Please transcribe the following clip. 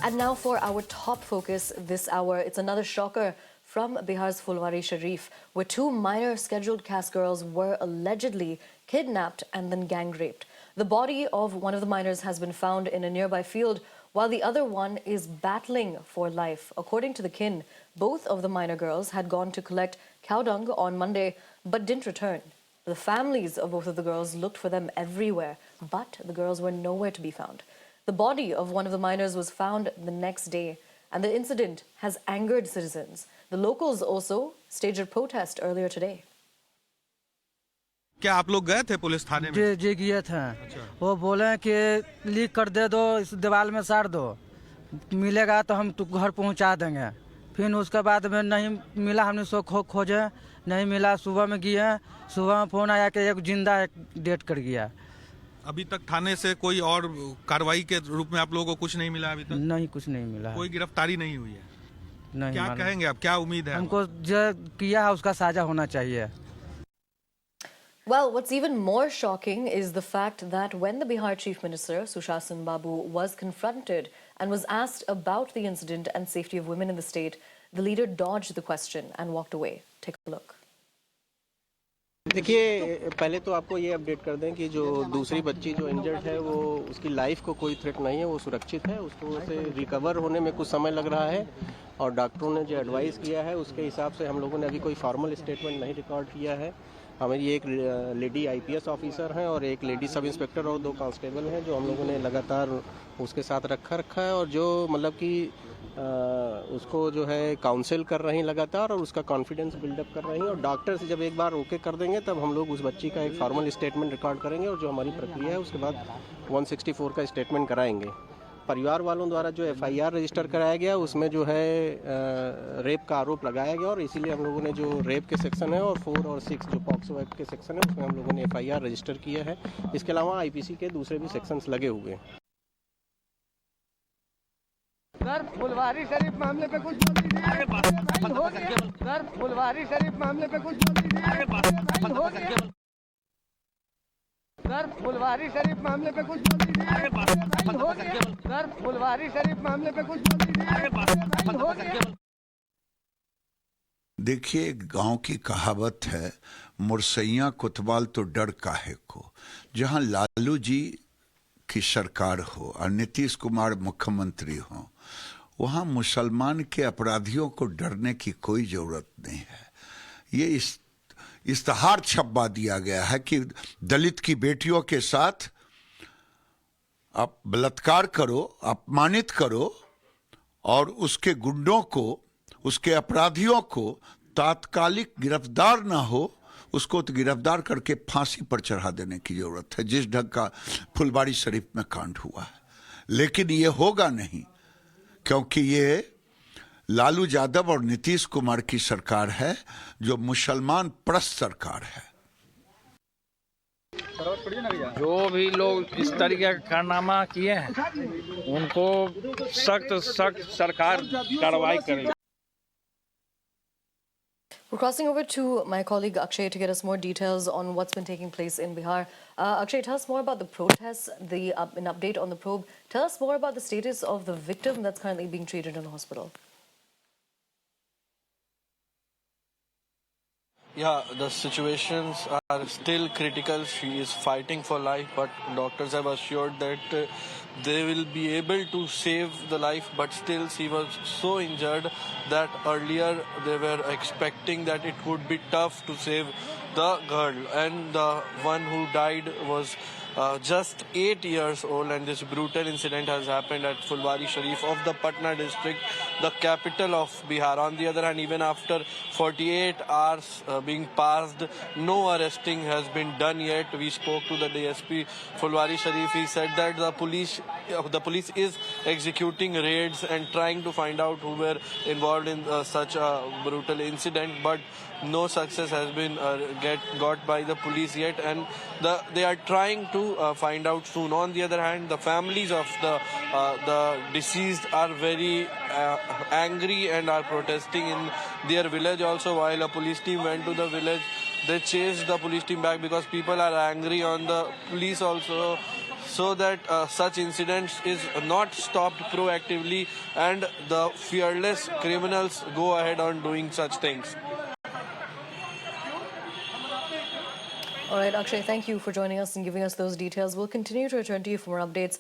And now for our top focus this hour, it's another shocker from Bihar's Fulwari Sharif, where two minor scheduled caste girls were allegedly kidnapped and then gang raped. The body of one of the minors has been found in a nearby field, while the other one is battling for life. According to the kin, both of the minor girls had gone to collect cow dung on Monday, but didn't return. The families of both of the girls looked for them everywhere, but the girls were nowhere to be found. The body of one of the minors was found the next day, and the incident has angered citizens. The locals also staged a protest earlier today. क्या आप लोग गए थे police थाने में? जी गए थे। अच्छा। वो बोले कि लीक कर दे दो, इस दीवार में साड़ दो, मिलेगा तो हम घर पहुंचा देंगे। फिर उसके बाद में नहीं मिला, हमने सो खोजे, नहीं मिला। सुबह में गए, सुबह में फोन आया कि एक जिंदा एक डेट कर गया। अभी तक थाने से कोई और कार्रवाई के रूप में आप लोगों को कुछ नहीं मिला? अभी तक नहीं, कुछ नहीं मिला। कोई गिरफ्तारी नहीं हुई है? नहीं। क्या कहेंगे आप, क्या उम्मीद है? हमको जो किया है उसका साजा होना चाहिए। Well, what's even more shocking is the fact that when the Bihar Chief Minister, Sushasan Babu, was confronted and was asked about the incident and safety of women in the state, the leader dodged the question and walked away. Take a look. देखिए, पहले तो आपको ये update कर दें कि जो दूसरी बच्ची जो इंजर्ड है वो उसकी लाइफ को कोई थ्रेट नहीं है, वो सुरक्षित है। उसको से रिकवर होने में कुछ समय लग रहा है और डॉक्टरों ने जो एडवाइस किया है उसके हिसाब से हम लोगों ने अभी कोई फॉर्मल स्टेटमेंट नहीं रिकॉर्ड किया है। हमारी एक लेडी आईपीएस ऑफिसर हैं और एक लेडी सब इंस्पेक्टर और 2 कांस्टेबल हैं जो हम लोगों ने लगातार उसके साथ रखा है और जो मतलब कि उसको जो है काउंसिल कर रही हैं लगातार और उसका कॉन्फिडेंस बिल्डअप कर रही हैं और डॉक्टर से जब एक बार ओके कर देंगे तब हम लोग उस बच्ची का एक फॉर्मल स्टेटमेंट रिकॉर्ड करेंगे और जो हमारी प्रक्रिया है उसके बाद 164 का स्टेटमेंट कराएंगे। परिवार वालों द्वारा जो एफआईआर रजिस्टर कराया गया उसमें जो है रेप का आरोप लगाया गया और इसीलिए हम लोगों ने जो रेप के सेक्शन है और 4 और 6 जो पॉक्सो एक्ट के सेक्शन है उसमें हम लोगों ने एफआईआर रजिस्टर किया है। इसके अलावा आईपीसी के दूसरे भी सेक्शंस लगे हुए हैं। सर, फुलवारी शरीफ मामले पे कुछ बोल दीजिए। सर, फुलवारी शरीफ मामले पे कुछ बोल दीजिए। सर, फुलवारी शरीफ मामले पे कुछ बोल दीजिए। सर, फुलवारी शरीफ मामले पे कुछ बोल दीजिए। देखिए, गांव की कहावत है, मुरसैया कुतवाल तो डर काहे को। जहां लालू जी की सरकार हो और नीतीश कुमार मुख्यमंत्री हो, वहां मुसलमान के अपराधियों को डरने की कोई जरूरत नहीं है। ये इश्तहार छपवा दिया गया है कि दलित की बेटियों के साथ आप बलात्कार करो, अपमानित करो और उसके गुंडों को, उसके अपराधियों को तात्कालिक गिरफ्तार ना हो, उसको तो गिरफ्तार करके फांसी पर चढ़ा देने की जरूरत है, जिस ढंग का फुलवारी शरीफ में कांड हुआ है। लेकिन ये होगा नहीं, क्योंकि ये लालू यादव और नीतीश कुमार की सरकार है जो मुसलमान परस्त सरकार है। जो भी लोग इस तरीके का कारनामा किए हैं उनको सख्त सरकार कार्रवाई करेगी। We're crossing over to my colleague Akshay to get us more details on what's been taking place in Bihar. Akshay, tell us more about the protests, an update on the probe. Tell us more about the status of the victim that's currently being treated in the hospital. Yeah, the situations are still critical. She is fighting for life, but doctors have assured that they will be able to save the life, but still she was so injured that earlier they were expecting that it would be tough to save the girl, and the one who died was just 8 years old, and this brutal incident has happened at Fulwari Sharif of the Patna district, the capital of Bihar. On the other hand, even after 48 hours being passed, no arresting has been done yet. We spoke to the DSP Fulwari Sharif. He said that the police is executing raids and trying to find out who were involved in such a brutal incident, but no success has been got by the police yet, and they are trying to find out soon. On the other hand, the families of the deceased are very angry and are protesting in their village also. While a police team went to the village, they chased the police team back because people are angry on the police also. so that such incidents is not stopped proactively and the fearless criminals go ahead on doing such things. All right, Akshay, thank you for joining us and giving us those details. We'll continue to return to you for more updates